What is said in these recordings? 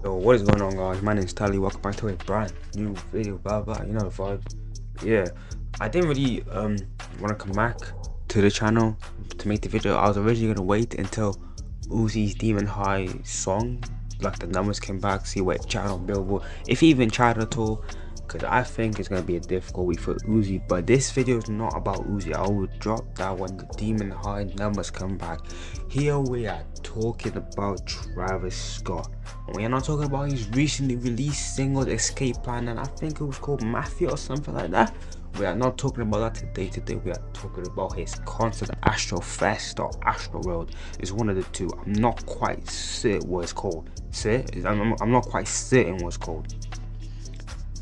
So what is going on, guys? My name is Tally. Welcome back to a brand new video. Blah blah. You know the vibes. Yeah, I didn't really want to come back to the channel to make the video. I was originally gonna wait until Uzi's Demon High song, like the numbers came back, see what channel Billboard, if he even charted at all, because I think it's gonna be a difficult week for Uzi. But this video is not about Uzi. I will drop that when the Demon High numbers come back. Here we are talking about Travis Scott. We are not talking about his recently released single Escape Plan, and I think it was called Mafia or something like that. We are not talking about that today. We are talking about his concert, AstroFest or Astroworld. It's one of the two. I'm not quite certain what it's called. I'm not quite certain what it's called.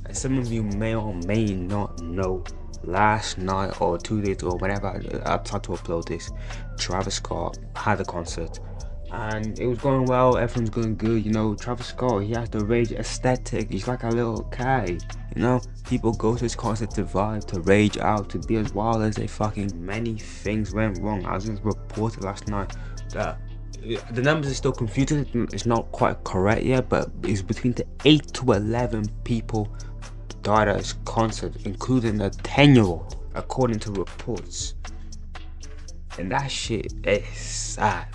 And some of you may or may not know, last night or 2 days ago, whenever I tried to upload this, Travis Scott had a concert. And it was going well, everyone's going good, you know. Travis Scott, he has the rage aesthetic, he's like a little guy, you know. People go to his concert to vibe, to rage out, to be as wild as they fucking. Many things went wrong. I was just reported last night that the numbers are still confusing, it's not quite correct yet, but it's between the 8 to 11 people died at his concert, including a 10-year-old, according to reports. And that shit is sad.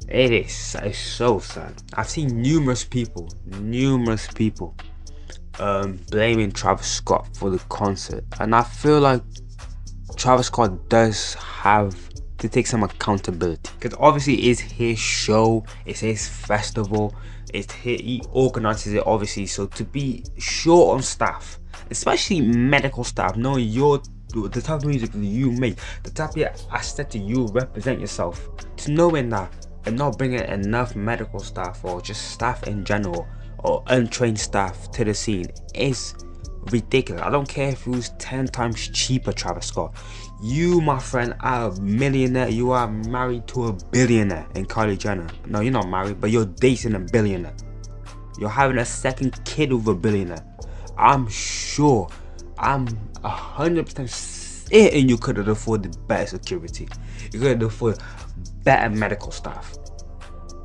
It's so sad. I've seen numerous people blaming Travis Scott for the concert, and I feel like Travis Scott does have to take some accountability, because obviously it's his show, it's his festival, he organizes it, obviously. So to be short on staff, especially medical staff, knowing the type of music that you make, the type of aesthetic you represent yourself, to knowing that and not bringing enough medical staff or just staff in general or untrained staff to the scene is ridiculous. I don't care if it was 10 times cheaper, Travis Scott. You, my friend, are a millionaire. You are married to a billionaire in Kylie Jenner. No, you're not married, but you're dating a billionaire. You're having a second kid with a billionaire. I'm 100% certain you could have afforded better security. You could have afforded better medical staff.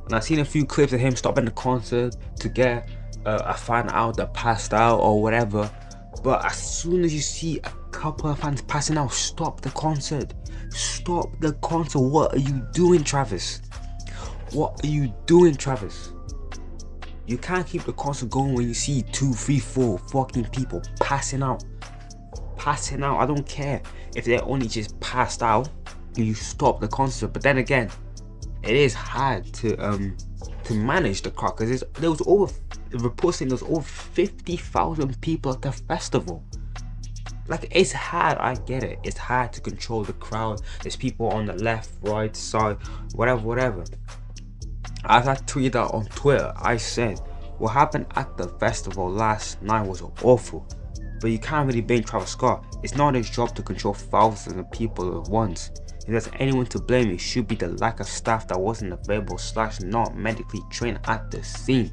And I've seen a few clips of him stopping the concert to get a fan out that passed out or whatever. But as soon as you see a couple of fans passing out, stop the concert. Stop the concert. What are you doing, Travis? What are you doing, Travis? You can't keep the concert going when you see 2, 3, 4 fucking people passing out. I don't care if they're only just passed out. You stop the concert. But then again, it is hard to manage the crowd, because there was over reports saying there was over 50,000 people at the festival. Like, it's hard. I get it. It's hard to control the crowd. There's people on the left, right, side, whatever. As I tweeted out on Twitter, I said what happened at the festival last night was awful. But you can't really blame Travis Scott. It's not his job to control thousands of people at once. If there's anyone to blame, it should be the lack of staff that wasn't available / not medically trained at the scene.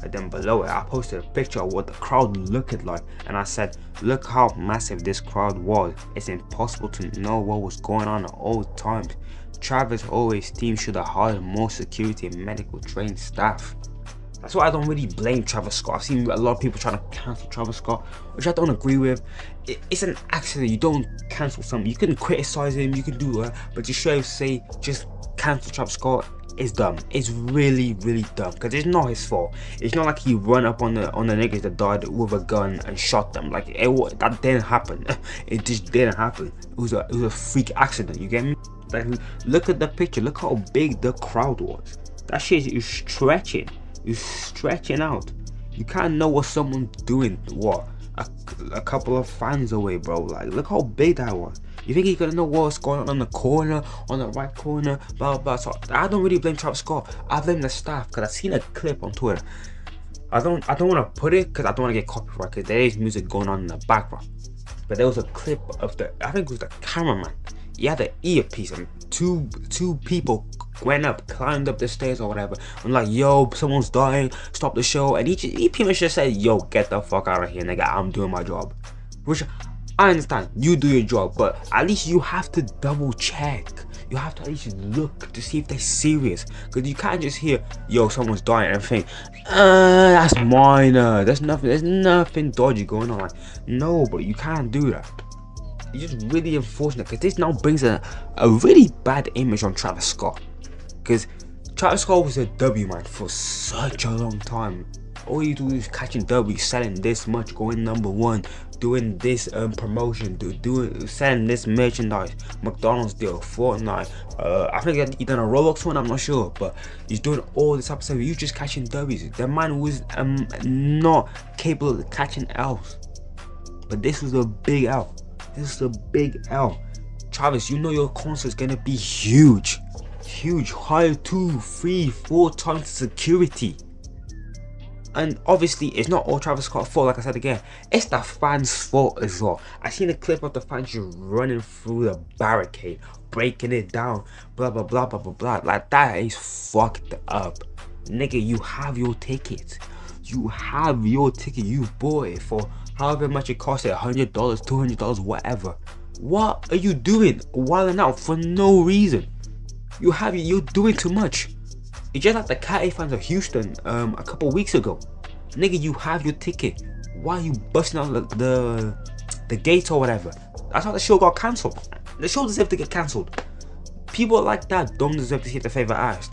And then below it, I posted a picture of what the crowd looked like, and I said, look how massive this crowd was. It's impossible to know what was going on at all times. Travis or his team should have hired more security and medical trained staff. That's why I don't really blame Travis Scott. I've seen a lot of people trying to cancel Travis Scott, which I don't agree with. It's an accident. You don't cancel something. You can criticize him, you can do that, but to straight say just cancel Travis Scott is dumb. It's really dumb, because it's not his fault. It's not like he run up on the niggas that died with a gun and shot them. Like, that didn't happen. It just didn't happen. It was a freak accident. You get me? Like, look at the picture. Look how big the crowd was. That shit is stretching. You're stretching out. You can't know what someone's doing, what, a couple of fans away, bro. Like, look how big that was. You think he's gonna know what's going on the corner, on the right corner, blah blah. So I don't really blame Travis Scott. I blame the staff, because I've seen a clip on Twitter. I don't want to put it because I don't want to get copyright, because there is music going on in the background. But there was a clip of I think it was the cameraman. He had an earpiece, and two people went up, climbed up the stairs or whatever. I'm like, yo, someone's dying, stop the show. And he pretty much just said, yo, get the fuck out of here, nigga, I'm doing my job. Which I understand, you do your job, but at least you have to double check. you have to at least look to see if they're serious. Because you can't just hear, yo, someone's dying and think, that's minor. There's nothing dodgy going on. Like, no, but you can't do that. It's just really unfortunate because this now brings a really bad image on Travis Scott. Because Travis Scott was a W man for such a long time. All you do is catching W, selling this much, going #1, doing this promotion, selling this merchandise, McDonald's deal, Fortnite. I think he done a Roblox one, I'm not sure, but he's doing all this type of stuff. You just catching W's. The man was not capable of catching L's, but this was a big L. This is a big L. Travis, you know your concert's gonna be huge, hire 2, 3, 4 times security. And obviously, it's not all Travis Scott's fault, like I said again. It's the fans' fault as well. I seen a clip of the fans just running through the barricade, breaking it down, blah, blah, blah, blah, blah, blah. Like, that is fucked up. Nigga, you have your ticket. You have your ticket. You bought it for however much it cost, $100, $200, whatever. What are you doing? Wilding out for no reason. You're doing too much. It's just like the Cat A fans of Houston a couple weeks ago. Nigga, you have your ticket. Why are you busting out the gate or whatever? That's how the show got cancelled. The show deserves to get cancelled. People like that don't deserve to see their favorite artist.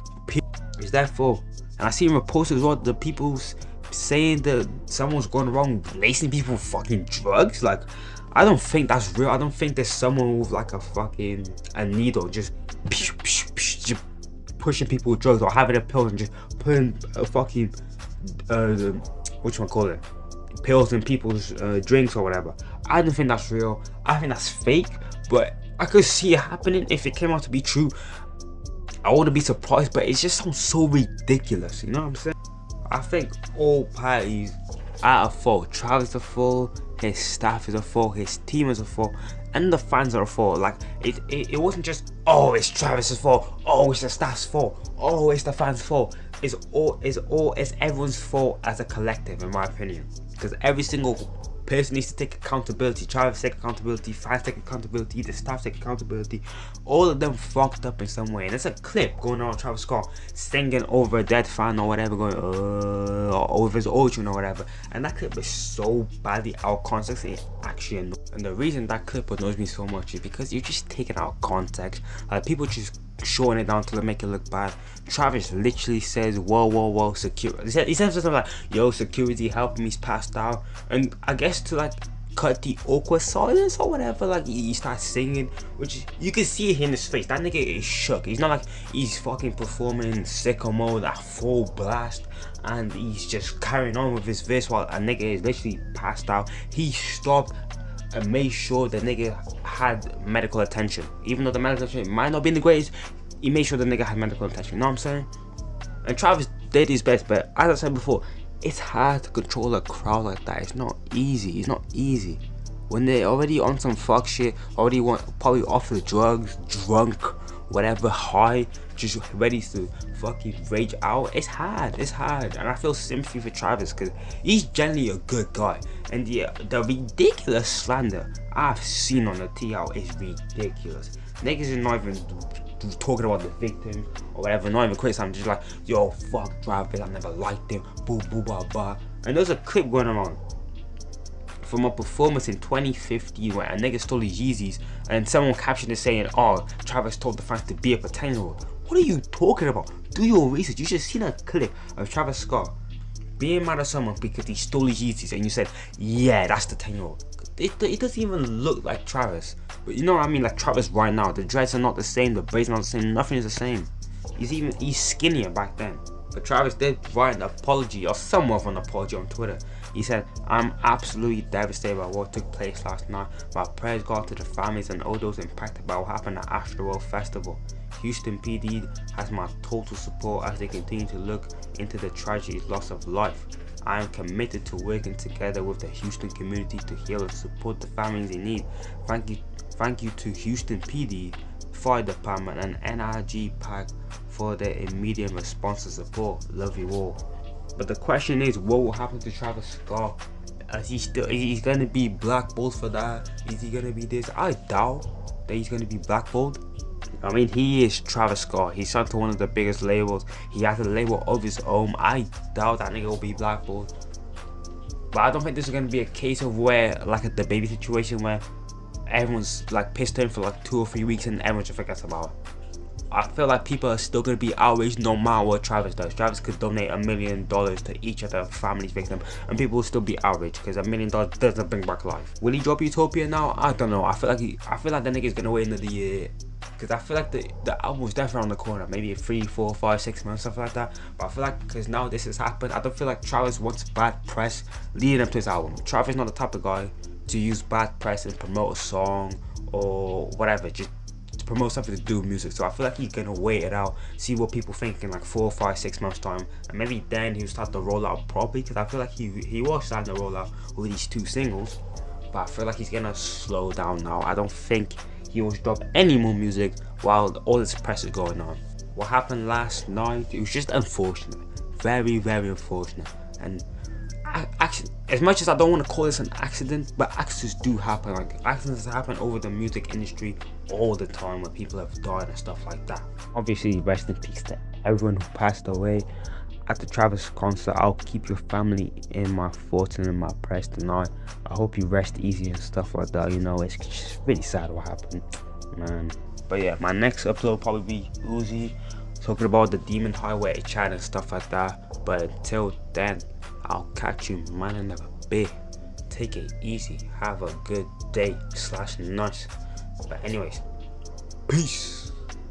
It's their fault. And I see reposted as well, the people saying that someone's gone wrong, lacing people with fucking drugs. Like, I don't think that's real. I don't think there's someone with like a needle just pushing people with drugs, or having a pill and just putting a fucking pills in people's drinks or whatever. I don't think that's real. I think that's fake, but I could see it happening if it came out to be true. I wouldn't be surprised, but it just sounds so ridiculous, you know what I'm saying? I think all parties are at fault. Travis is at fault, his staff is at fault, his team is at fault, and the fans are at fault. Like, it wasn't just, oh, it's Travis's fault, oh, it's the staff's fault, oh, it's the fans' fault. It's everyone's fault as a collective, in my opinion. Because every single person needs to take accountability. Travis take accountability, fans take accountability, the staff take accountability. All of them fucked up in some way. And there's a clip going on Travis Scott singing over a dead fan or whatever, going or over his ocean or whatever. And that clip is so badly out of context, it actually annoys. And the reason that clip annoys me so much is because you're just taking out of context. People just shorting it down to make it look bad. Travis literally says, whoa, security. He says something like, yo, security helping me, he's passed out. And I guess to like cut the awkward silence or whatever, like he starts singing, which you can see it in his face. That nigga is shook. He's not like he's fucking performing in sicko mode at full blast and he's just carrying on with his verse while a nigga is literally passed out. He stopped and made sure the nigga had medical attention. Even though the medical attention might not be the greatest, he made sure the nigga had medical attention. You know what I'm saying? And Travis did his best, but as I said before, it's hard to control a crowd like that. It's not easy. It's not easy. When they're already on some fuck shit, probably off the drugs, drunk, whatever, high, just ready to fucking rage out. It's hard. And I feel sympathy for Travis because he's generally a good guy. And the ridiculous slander I've seen on the TL is ridiculous. Niggas are not even talking about the victim or whatever, not even criticizing, just like, yo, fuck Travis, I never liked him, boo boo blah blah. And there's a clip going around from a performance in 2015 where a nigga stole his Yeezys and someone captioned it saying, oh, Travis told the fans to be up a 10-year-old. What are you talking about? Do your research. You should have seen a clip of Travis Scott being mad at someone because he stole his Yeezys and you said, yeah, that's the 10-year-old. It doesn't even look like Travis. But you know what I mean? Like Travis right now, the dreads are not the same, the braids are not the same, nothing is the same. He's skinnier back then. But Travis did write an apology, or somewhat of an apology on Twitter. He said, I'm absolutely devastated by what took place last night. My prayers go out to the families and all those impacted by what happened at AstroFest Festival. Houston PD has my total support as they continue to look into the tragic loss of life. I am committed to working together with the Houston community to heal and support the families in need. Thank you to Houston PD, Fire Department and NRG PAC for their immediate response and support. Love you all. But the question is, what will happen to Travis Scott? Is he gonna be blackballed for that? Is he gonna be this? I doubt that he's gonna be blackballed. I mean, he is Travis Scott. He's signed to one of the biggest labels. He has a label of his own. I doubt that nigga will be blackballed. But I don't think this is gonna be a case of where, like, the baby situation where everyone's like pissed in for like 2 or 3 weeks and everyone just forgets about it. I feel like people are still gonna be outraged no matter what Travis does. Travis could donate $1 million to each of the family's victim, and people will still be outraged because $1 million doesn't bring back life. Will he drop Utopia now? I don't know. I feel like the nigga's gonna wait another year, because I feel like the album was definitely around the corner, maybe 3, 4, 5, 6 months, stuff like that. But I feel like because now this has happened, I don't feel like Travis wants bad press leading up to his album. Travis is not the type of guy to use bad press and promote a song or whatever, just to promote something to do with music. So I feel like he's gonna wait it out, see what people think in like 4, 5, 6 months time, and maybe then he'll start to roll out properly, because I feel like he was starting to roll out with these 2 singles, but I feel like he's gonna slow down now. I don't think he will drop any more music while all this press is going on. What happened last night, it was just unfortunate, very, very unfortunate. And as much as I don't want to call this an accident, but accidents do happen. Like, accidents happen over the music industry all the time, where people have died and stuff like that. Obviously, rest in peace to everyone who passed away at the Travis concert. I'll keep your family in my thoughts and in my prayers tonight. I hope you rest easy and stuff like that. You know, it's just really sad what happened, man. But yeah, my next upload will probably be Uzi talking about the Demon Highway chat and stuff like that. But until then, I'll catch you, man, in a bit. Take it easy. Have a good day / night. But anyways, peace.